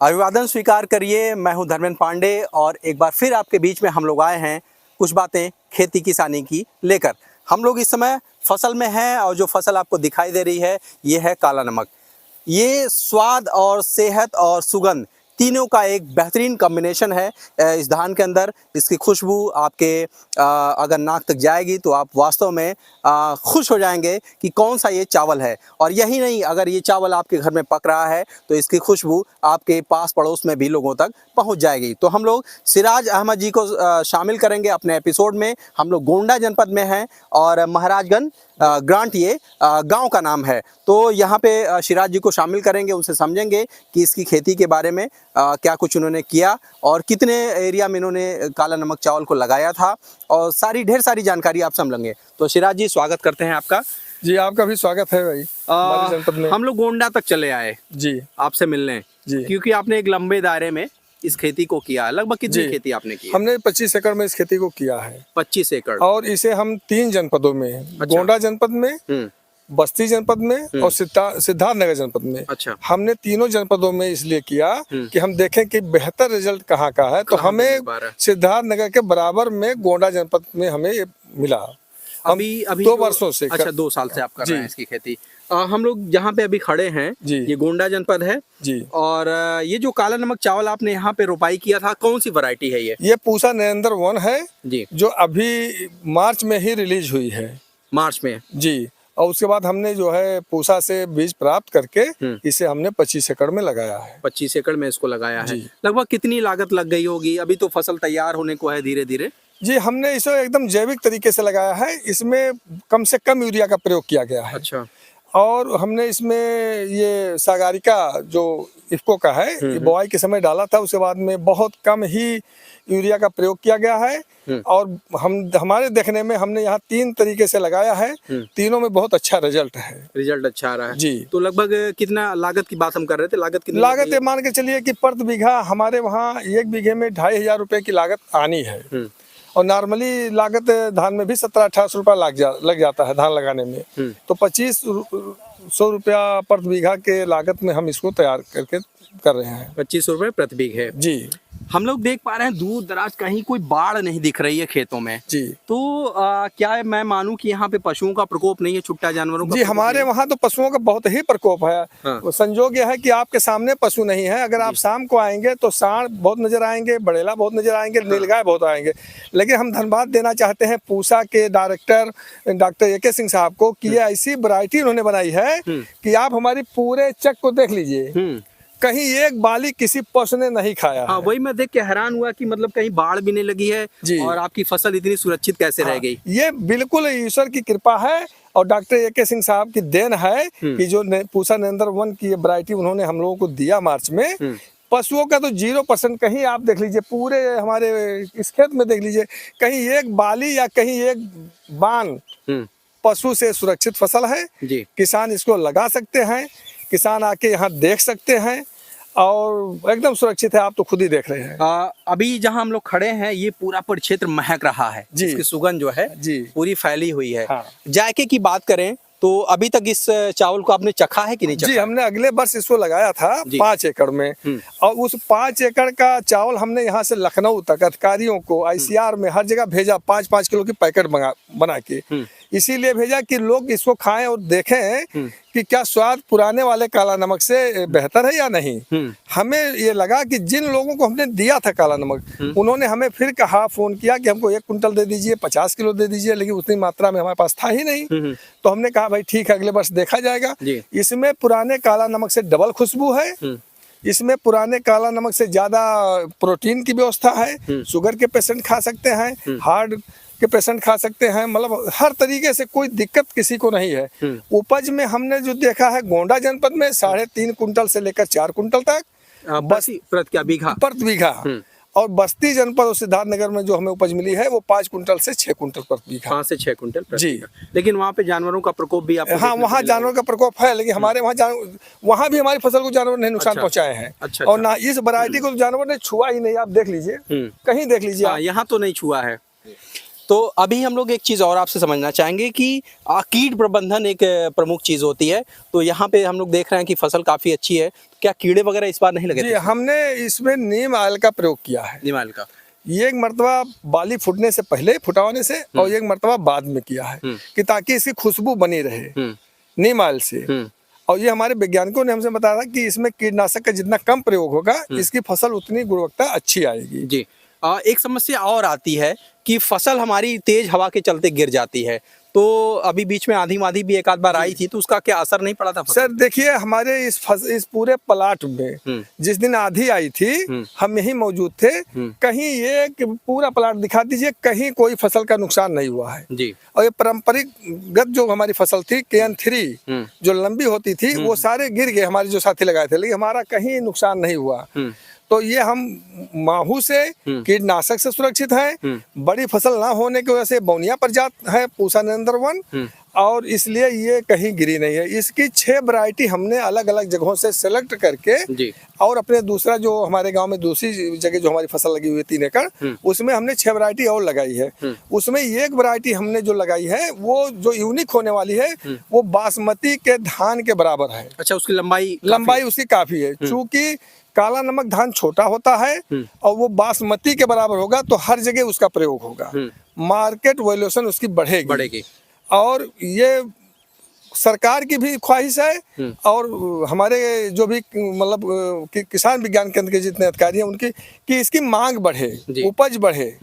अभिवादन स्वीकार करिए। मैं हूं धर्मेंद्र पांडे और एक बार फिर आपके बीच में हम लोग आए हैं कुछ बातें खेती किसानी की लेकर। हम लोग इस समय फसल में हैं और जो फसल आपको दिखाई दे रही है ये है काला नमक। ये स्वाद और सेहत और सुगंध तीनों का एक बेहतरीन कॉम्बिनेशन है इस धान के अंदर। इसकी खुशबू आपके अगर नाक तक जाएगी तो आप वास्तव में खुश हो जाएंगे कि कौन सा ये चावल है। और यही नहीं, अगर ये चावल आपके घर में पक रहा है तो इसकी खुशबू आपके पास पड़ोस में भी लोगों तक पहुंच जाएगी। तो हम लोग सिराज अहमद जी को शामिल करेंगे अपने एपिसोड में। हम लोग गोंडा जनपद में हैं और महाराजगंज ग्रांट ये गांव का नाम है। तो यहाँ पे सिराज जी को शामिल करेंगे, उनसे समझेंगे कि इसकी खेती के बारे में क्या कुछ उन्होंने किया और कितने एरिया में इन्होंने काला नमक चावल को लगाया था और ढेर सारी जानकारी आपसे हम लेंगे। तो सिराज जी, स्वागत करते हैं आपका। जी, आपका भी स्वागत है भाई हमारे जनपद में। हम लोग गोंडा तक चले आए जी आपसे मिलने जी, क्योंकि आपने एक लंबे दायरे में इस खेती को किया है। लगभग कितनी खेती आपने की? हमने 25 एकड़ में इस खेती को किया है। 25 एकड़। और इसे हम 3 जनपदों में, अच्छा। गोंडा जनपद में, बस्ती जनपद में और सिद्धार्थनगर जनपद में। अच्छा। हमने तीनों जनपदों में इसलिए किया कि हम देखें कि बेहतर रिजल्ट कहाँ का है। तो हमें सिद्धार्थनगर के बराबर में गोंडा जनपद में हमें ये मिला। अभी 2 वर्षों से। अच्छा, 2 साल से आप कर रहे हैं इसकी खेती। हम लोग जहाँ पे अभी खड़े हैं ये गोंडा जनपद है जी। और ये जो काला नमक चावल आपने यहाँ पे रोपाई किया था, कौन सी वैरायटी है ये? ये पूसा नरेंद्र 1 है जी, जो अभी मार्च में ही रिलीज हुई है। मार्च में जी। और उसके बाद हमने जो है पूसा से बीज प्राप्त करके इसे हमने 25 एकड़ में लगाया है। 25 एकड़ में इसको लगाया है। लगभग कितनी लागत लग गई होगी? अभी तो फसल तैयार होने को है धीरे धीरे। जी, हमने इसे एकदम जैविक तरीके से लगाया है। इसमें कम से कम यूरिया का प्रयोग किया गया है। अच्छा। और हमने इसमें ये सागारिका जो इफ्को का है ये बुआई के समय डाला था। उसके बाद में बहुत कम ही यूरिया का प्रयोग किया गया है। और हमारे देखने में हमने यहाँ 3 तरीके से लगाया है। तीनों में बहुत अच्छा रिजल्ट है। रिजल्ट अच्छा आ रहा है जी। तो लगभग कितना लागत की बात हम कर रहे थे? लागत कितनी? लागत ये मान के चलिए कि प्रति बीघा हमारे वहाँ 1 बीघे में 2500 रुपए की लागत आनी है। और नॉर्मली लागत धान में भी 1700-1800 रुपया लग जाता है धान लगाने में। तो 2500 रुपया प्रति बीघा के लागत में हम इसको तैयार करके कर रहे हैं। 25 रुपए प्रति बीघे। जी। हम लोग देख पा रहे हैं दूर दराज कहीं कोई बाढ़ नहीं दिख रही है खेतों में। जी। तो क्या है, मैं मानूं कि यहाँ पे पशुओं का प्रकोप नहीं है, छुट्टा जानवरों का? जी, हमारे वहाँ तो पशुओं का बहुत ही प्रकोप है। हाँ। संजोग यह है कि आपके सामने पशु नहीं है। अगर आप शाम को आएंगे तो सांड बहुत नजर आएंगे, बड़ेला बहुत नजर आएंगे, नीलगाय बहुत आएंगे। लेकिन हम धन्यवाद देना चाहते हैं पूसा के डायरेक्टर डॉक्टर AK सिंह साहब को कि ये ऐसी वैरायटी उन्होंने बनाई है कि आप हमारी पूरे चक को देख लीजिए, कहीं एक बाली किसी पशु ने नहीं खाया। हाँ, वही मैं देख के हैरान हुआ कि मतलब कहीं बाढ़ भी नहीं लगी है और आपकी फसल इतनी सुरक्षित कैसे रह गई। ये बिल्कुल ईश्वर की कृपा है और डॉक्टर AK सिंह साहब की देन है कि जो पूसा नरेंद्र 1 की वैरायटी उन्होंने हम लोगों को दिया मार्च में। पशुओं का तो 0% कहीं आप देख लीजिए, पूरे हमारे इस खेत में देख लीजिए, कहीं एक बाली या कहीं एक बान पशु से सुरक्षित फसल है। किसान इसको लगा सकते हैं, किसान आके यहाँ देख सकते हैं और एकदम सुरक्षित है। आप तो खुद ही देख रहे हैं। अभी जहाँ हम लोग खड़े हैं ये पूरा परिक्षेत्र महक रहा है। इसकी सुगंध जो है पूरी फैली हुई है। हाँ। जायके की बात करें तो अभी तक इस चावल को आपने चखा है कि नहीं चखा? जी, हमने अगले वर्ष इसको लगाया था 5 एकड़ में। और उस 5 एकड़ का चावल हमने यहाँ से लखनऊ तक अधिकारियों को ICR में हर जगह भेजा, 5-5 किलो की पैकेट बना के। इसीलिए भेजा कि लोग इसको खाएं और देखें कि क्या स्वाद पुराने वाले काला नमक से बेहतर है या नहीं। हमें ये लगा कि जिन लोगों को हमने दिया था काला नमक उन्होंने हमें फिर कहा, फोन किया कि हमको 1 कुंटल दे दीजिए, 50 किलो दे दीजिए, लेकिन उतनी मात्रा में हमारे पास था ही नहीं। तो हमने कहा भाई ठीक है, अगले वर्ष देखा जाएगा। इसमें पुराने काला नमक से डबल खुशबू है। इसमें पुराने काला नमक से ज्यादा प्रोटीन की व्यवस्था है। शुगर के पेशेंट खा सकते हैं, हार्ट के पेशेंट खा सकते हैं, मतलब हर तरीके से कोई दिक्कत किसी को नहीं है। उपज में हमने जो देखा है गोंडा जनपद में 3.5 कुंटल से लेकर 4 कुंटल तक प्रति बीघा। और बस्ती जनपद और सिद्धार्थनगर में जो हमें उपज मिली है वो 5 कुंटल से 6 कुंटल प्रति बीघा। 5 से 6 कुंटल जी। लेकिन वहाँ पे जानवरों का प्रकोप भी आपको? हाँ, वहाँ जानवरों का प्रकोप है, लेकिन हमारे वहाँ भी हमारी फसल को जानवर ने नुकसान पहुँचाए हैं। अच्छा। और ना इस वैरायटी को जानवर ने छुआ ही नहीं। आप देख लीजिए, कहीं देख लीजिए। यहाँ तो नहीं छुआ है। तो अभी हम लोग एक चीज़ और आपसे समझना चाहेंगे कि कीट प्रबंधन एक प्रमुख चीज़ होती है। तो यहाँ पे हम लोग देख रहे हैं कि फसल काफ़ी अच्छी है। क्या कीड़े वगैरह इस बार नहीं लगे जी थे? हमने इसमें नीम ऑयल का प्रयोग किया है। नीम ऑयल का। ये एक मरतबा बाली फूटने से पहले, फुटाने से, और एक मरतबा बाद में किया है कि ताकि इसकी खुशबू बनी रहे नीम ऑयल से। और ये हमारे वैज्ञानिकों ने हमसे बताया था कि इसमें कीटनाशक का जितना कम प्रयोग होगा इसकी फसल उतनी गुणवत्ता अच्छी आएगी। जी। एक समस्या और आती है कि फसल हमारी तेज हवा के चलते गिर जाती है, तो अभी बीच में आंधी मांधी भी एक आध बार आई थी, तो उसका क्या असर नहीं पड़ा था फसल? सर देखिए, हमारे इस पूरे प्लाट में जिस दिन आंधी आई थी हम यही मौजूद थे। कहीं ये कि पूरा प्लाट दिखा दीजिए, कहीं कोई फसल का नुकसान नहीं हुआ है जी। और ये पारंपरिक जो हमारी फसल थी KN3 जो लंबी होती थी वो सारे गिर गए हमारे जो साथी लगाए थे, लेकिन हमारा कहीं नुकसान नहीं हुआ। तो ये हम माहू से, कीटनाशक से सुरक्षित हैं। बड़ी फसल ना होने की वजह से बौनिया प्रजात है पूसा नरेंद्र वन, और इसलिए ये कहीं गिरी नहीं है। इसकी 6 वैरायटी हमने अलग अलग जगहों से सेलेक्ट करके जी। और अपने दूसरा जो हमारे गांव में दूसरी जगह जो हमारी फसल लगी हुई है 3 एकड़, उसमें हमने 6 वैरायटी और लगाई है। उसमें एक वैरायटी हमने जो लगाई है वो जो यूनिक होने वाली है वो बासमती के धान के बराबर है। अच्छा, उसकी लंबाई उसकी काफी है। चूंकि काला नमक धान छोटा होता है और वो बासमती के बराबर होगा तो हर जगह उसका प्रयोग होगा, मार्केट वैल्यूएशन उसकी बढ़ेगी। और ये सरकार की भी ख्वाहिश है और हमारे जो भी मतलब किसान विज्ञान केंद्र के जितने अधिकारी हैं उनकी, कि इसकी मांग बढ़े, उपज बढ़े,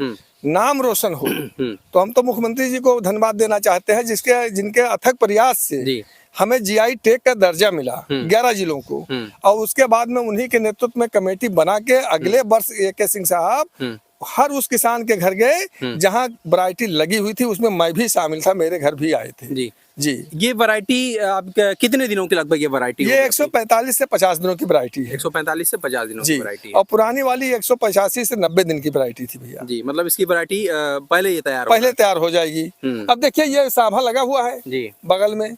नाम रोशन हो। तो हम तो मुख्यमंत्री जी को धन्यवाद देना चाहते हैं जिनके अथक प्रयास से हमें GI टैग का दर्जा मिला 11 जिलों को, और उसके बाद में उन्हीं के नेतृत्व में कमेटी बना के अगले वर्ष AK सिंह साहब हर उस किसान के घर गए जहां वैरायटी लगी हुई थी, उसमें मैं भी शामिल था, मेरे घर भी आए थे। जी। ये वैरायटी आप कितने दिनों की लगभग ये वैरायटी? ये 145 से 50 दिनों की वैरायटी है। 145 से 50 दिनों की वैरायटी है। और पुरानी वाली 185 से 90 दिन की वैरायटी थी भैया जी। मतलब इसकी वैरायटी पहले तैयार हो जाएगी। अब देखिए ये साभा लगा हुआ है जी बगल में,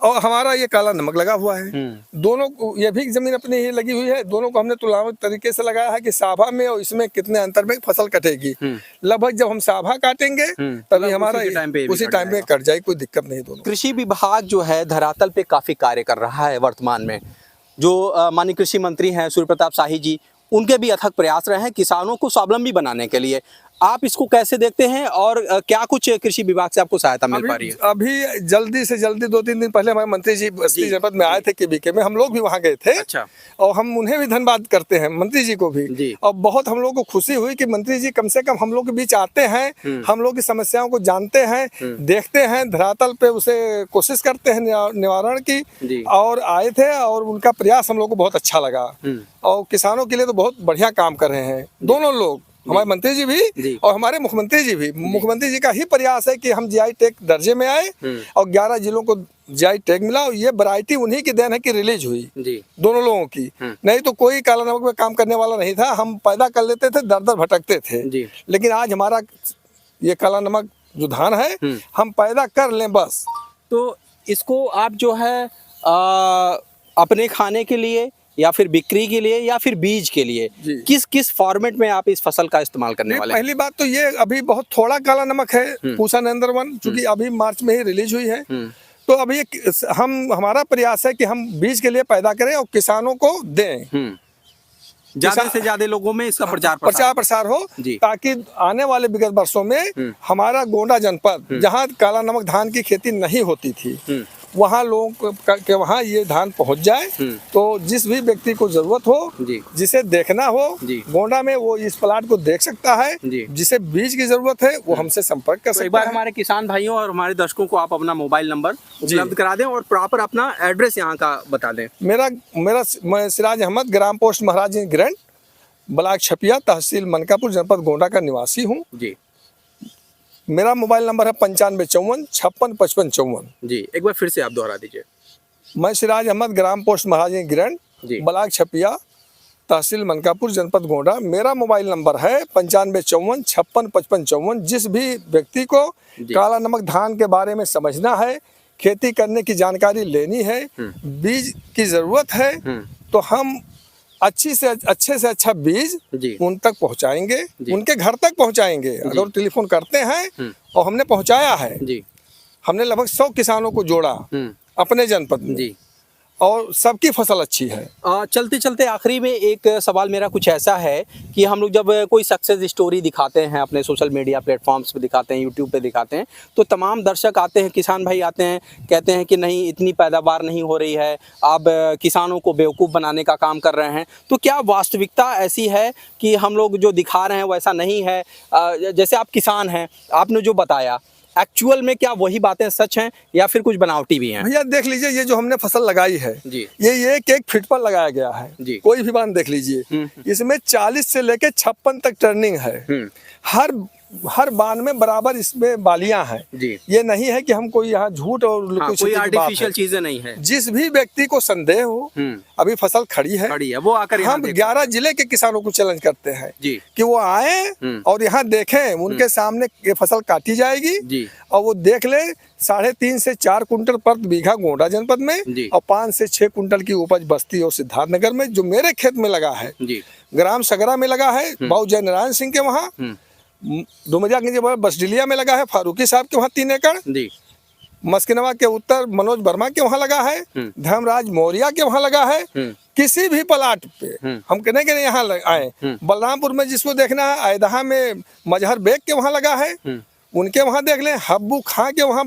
और हमारा ये काला नमक लगा हुआ है। दोनों को, ये भी जमीन अपनी ही लगी हुई है, दोनों को हमने तुलनात्मक तरीके से लगाया है कि साभा में और इसमें कितने अंतर में फसल कटेगी। लगभग जब हम साभा काटेंगे तभी हमारा उसी टाइम पे कट जाए, कोई दिक्कत नहीं। दोनों कृषि विभाग जो है धरातल पे काफी कार्य कर रहा है वर्तमान में। जो माननीय कृषि मंत्री हैं सूर्य प्रताप शाही जी, उनके भी अथक प्रयास रहे हैं किसानों को स्वावलंबी बनाने के लिए। आप इसको कैसे देखते हैं और क्या कुछ कृषि विभाग से आपको सहायता मिल पा रही है? अभी जल्दी से जल्दी 2-3 दिन पहले हमारे मंत्री जी बस्ती जनपद में आए थे KBK में, हम लोग भी वहाँ गए थे। अच्छा। और हम उन्हें भी धन्यवाद करते हैं, मंत्री जी को भी। और बहुत हम लोग को खुशी हुई कि मंत्री जी कम से कम हम लोग के बीच आते हैं, हम लोग की समस्याओं को जानते हैं, देखते हैं, धरातल पे उसे कोशिश करते हैं निवारण की, और आए थे और उनका प्रयास हम लोग को बहुत अच्छा लगा। और किसानों के लिए तो बहुत बढ़िया काम कर रहे हैं दोनों लोग, हमारे मंत्री जी भी और हमारे मुख्यमंत्री जी भी। मुख्यमंत्री जी का ही प्रयास है कि हम GI टैग दर्जे में आए और 11 जिलों को GI टैग मिला, और ये वैरायटी उन्हीं की देन है कि रिलीज हुई दोनों लोगों की। नहीं तो कोई काला नमक में काम करने वाला नहीं था, हम पैदा कर लेते थे, दर दर भटकते थे। लेकिन आज हमारा ये काला नमक जो धान है हम पैदा कर लें बस। तो इसको आप जो है अपने खाने के लिए या फिर बिक्री के लिए या फिर बीज के लिए किस फॉर्मेट में आप इस फसल का इस्तेमाल करने वाले हैं? पहली बात तो ये अभी बहुत थोड़ा काला नमक है पूसा नरेंद्र वन, चूंकि अभी मार्च में ही रिलीज हुई है। तो अभी हमारा प्रयास है कि हम बीज के लिए पैदा करें और किसानों को दें, ज्यादा से ज्यादा लोगों में इसका प्रचार प्रसार हो, ताकि आने वाले विगत वर्षों में हमारा गोंडा जनपद जहाँ काला नमक धान की खेती नहीं होती थी वहाँ लोगों के वहाँ ये धान पहुँच जाए। तो जिस भी व्यक्ति को जरूरत हो, जिसे देखना हो गोंडा में, वो इस प्लाट को देख सकता है। जिसे बीज की जरूरत है वो हमसे संपर्क कर सकता है। एक बार हमारे किसान भाइयों और हमारे दर्शकों को आप अपना मोबाइल नंबर उपलब्ध करा दें और प्रॉपर अपना एड्रेस यहाँ का बता दें। मैं सिराज अहमद, ग्राम पोस्ट महाराज ग्रैंड, ब्लॉक छपिया, तहसील मनकापुर, जनपद गोंडा का निवासी हूँ जी। मेरा मोबाइल नंबर है 9554565554 जी। एक बार फिर से आप दोहरा दीजिए। मैं सिराज अहमद, ग्राम पोस्ट महाराज ग्रैंड, ब्लॉक छपिया, तहसील मनकापुर, जनपद गोंडा। मेरा मोबाइल नंबर है 9554565554। जिस भी व्यक्ति को काला नमक धान के बारे में समझना है, खेती करने की जानकारी लेनी है, बीज की जरूरत है, तो हम अच्छे से अच्छा बीज उन तक पहुंचाएंगे, उनके घर तक पहुंचाएंगे। अगर टेलीफोन करते हैं और हमने पहुंचाया है, हमने लगभग 100 किसानों को जोड़ा अपने जनपद में, और सबकी फसल अच्छी है। चलते चलते आखिरी में एक सवाल मेरा कुछ ऐसा है कि हम लोग जब कोई सक्सेस स्टोरी दिखाते हैं अपने सोशल मीडिया प्लेटफॉर्म्स पे दिखाते हैं, यूट्यूब पे दिखाते हैं, तो तमाम दर्शक आते हैं, किसान भाई आते हैं, कहते हैं कि नहीं इतनी पैदावार नहीं हो रही है, आप किसानों को बेवकूफ़ बनाने का काम कर रहे हैं। तो क्या वास्तविकता ऐसी है कि हम लोग जो दिखा रहे हैं वैसा नहीं है? जैसे आप किसान हैं, आपने जो बताया एक्चुअल में क्या वही बातें सच हैं या फिर कुछ बनावटी भी हैं? भैया देख लीजिए, ये जो हमने फसल लगाई है जी, ये एक फीट पर लगाया गया है जी। कोई भी बांध देख लीजिए, इसमें 40 से लेके 56 तक टर्निंग है। हर बांध में बराबर इसमें बालियां हैं जी। ये नहीं है कि हम कोई यहाँ झूठ और कोई आर्टिफिशियल चीजें नहीं है। जिस भी व्यक्ति को संदेह हो, अभी फसल खड़ी है वो आकर हम 11 जिले के किसानों को चैलेंज करते हैं जी कि वो आए और यहाँ देखें, उनके सामने ये फसल काटी जाएगी जी। और वो देख ले 3.5 से 4 कुंटल प्रति बीघा गोंडा जनपद में और 5 से 6 कुंटल की उपज बस्ती और सिद्धार्थनगर में, जो मेरे खेत में लगा है, ग्राम सगरा में लगा है, बाबू जय नारायण सिंह के वहाँ, डुमरियागंज बसडिलिया में लगा है, फारूकी साहब के वहाँ 3 एकड़, मस्किनवा के उत्तर मनोज वर्मा के वहाँ लगा है, धर्मराज मौर्या के वहाँ लगा है। किसी भी प्लाट पे हम कहने के यहाँ आए, बलरामपुर में जिसको देखना है, आयदहा में मजहर बेग के वहाँ लगा है, उनके वहाँ देख लें, हब्बू खां के वहाँ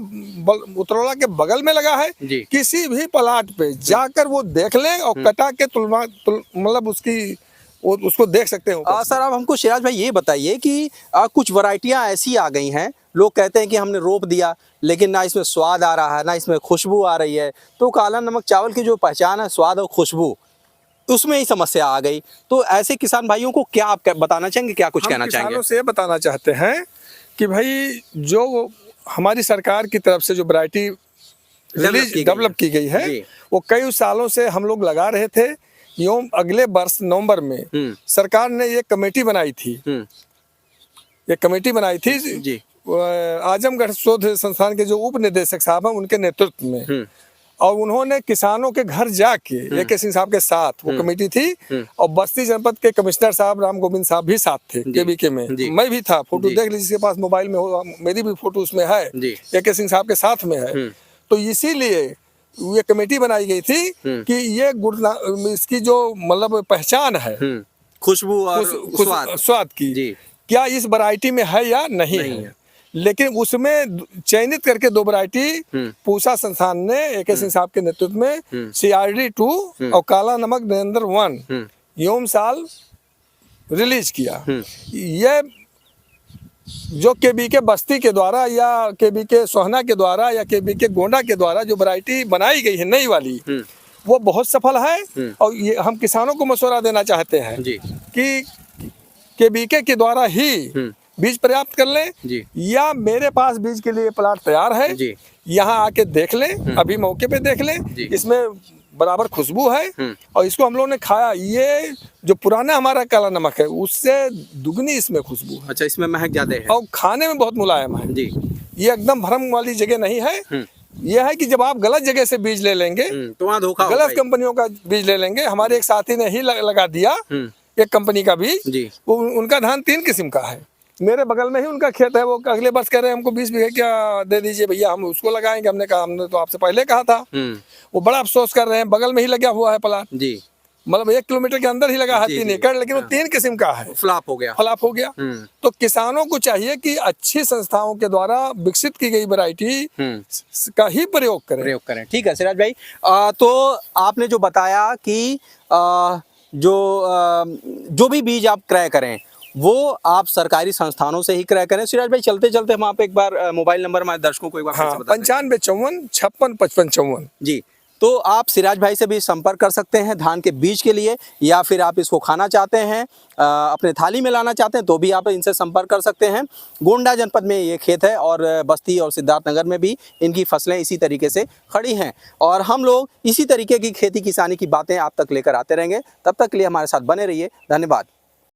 उतरौला के बगल में लगा है। किसी भी प्लाट पे जाकर वो देख लें और कटा के मतलब उसको देख सकते हो। सर अब हमको सिराज भाई ये बताइए कि कुछ वैरायटियां ऐसी आ गई हैं, लोग कहते हैं कि हमने रोप दिया लेकिन ना इसमें स्वाद आ रहा है ना इसमें खुशबू आ रही है। तो काला नमक चावल की जो पहचान है स्वाद और खुशबू, उसमें ही समस्या आ गई। तो ऐसे किसान भाइयों को क्या आप बताना चाहेंगे, क्या कुछ कहना चाहेंगे? किसानों से बताना चाहते हैं कि भाई जो हमारी सरकार की तरफ से जो वैरायटी डेवलप की गई है वो कई सालों से हम लोग लगा रहे थे। यूं अगले वर्ष नवंबर में सरकार ने ये कमेटी बनाई थी, जी। आजमगढ़ शोध संस्थान के जो उप निदेशक साहब हैं उनके नेतृत्व में, और उन्होंने किसानों के घर जाके AK सिंह साहब के साथ वो कमेटी थी, और बस्ती जनपद के कमिश्नर साहब राम गोविंद साहब भी साथ थे KBK में, मैं भी था। फोटो देख लीजिए, जिसके पास मोबाइल में हो, मेरी भी फोटो उसमें है, AK सिंह साहब के साथ में है। तो इसीलिए ये कमेटी बनाई गई थी कि ये इसकी जो मतलब पहचान है खुशबू और स्वाद की, क्या इस वैरायटी में है या नहीं है। लेकिन उसमें चयनित करके 2 वैरायटी पूसा संस्थान ने AK सिंह साहब के नेतृत्व में CRD 2 और काला नमक नरेंद्र 1 योम साल रिलीज किया। ये जो KBK बस्ती के द्वारा या KBK सोहना के द्वारा या KBK गोंडा के द्वारा जो वैरायटी बनाई गई है नई वाली, वो बहुत सफल है। और ये हम किसानों को मशवरा देना चाहते हैं कि KBK के द्वारा ही बीज प्राप्त कर लें, या मेरे पास बीज के लिए प्लाट तैयार है, यहाँ आके देख लें, अभी मौके पे देख लें, इसमें बराबर खुशबू है और इसको हम लोगों ने खाया। ये जो पुराना हमारा काला नमक है उससे दुगनी इसमें खुशबू है। अच्छा, इसमें महक ज्यादा है और खाने में बहुत मुलायम है जी। ये एकदम भ्रम वाली जगह नहीं है। यह है कि जब आप गलत जगह से बीज ले लेंगे तो वहाँ धोखा, गलत कंपनियों का बीज ले लेंगे। हमारे एक साथी ने ही लगा दिया एक कंपनी का बीज, उनका धान 3 किस्म का है। मेरे बगल में ही उनका खेत है, वो अगले वर्ष कह रहे हैं हमको 20 बीघे क्या दे दीजिए भैया, हम उसको लगाएंगे। हमने कहा हमने तो आपसे पहले कहा था। वो बड़ा अफसोस कर रहे हैं, बगल में ही लगा हुआ है प्लाट जी, मतलब 1 किलोमीटर के अंदर ही लगा है 3 एकड़, लेकिन वो 3 किस्म का है, फ्लॉप हो गया। तो किसानों को चाहिए कि अच्छी संस्थाओं के द्वारा विकसित की गई वैरायटी का ही प्रयोग करें। ठीक है सिराज भाई, तो आपने जो बताया कि जो भी बीज आप क्रय करें वो आप सरकारी संस्थानों से ही क्रय करें। सिराज भाई चलते चलते हम आप एक बार मोबाइल नंबर हमारे दर्शकों को एक बार 95 54 56 55 54 जी। तो आप सिराज भाई से भी संपर्क कर सकते हैं धान के बीज के लिए, या फिर आप इसको खाना चाहते हैं, अपने थाली में लाना चाहते हैं तो भी आप इनसे संपर्क कर सकते हैं। गोंडा जनपद में ये खेत है और बस्ती और सिद्धार्थनगर में भी इनकी फसलें इसी तरीके से खड़ी हैं, और हम लोग इसी तरीके की खेती किसानी की बातें आप तक लेकर आते रहेंगे। तब तक के लिए हमारे साथ बने रहिए। धन्यवाद।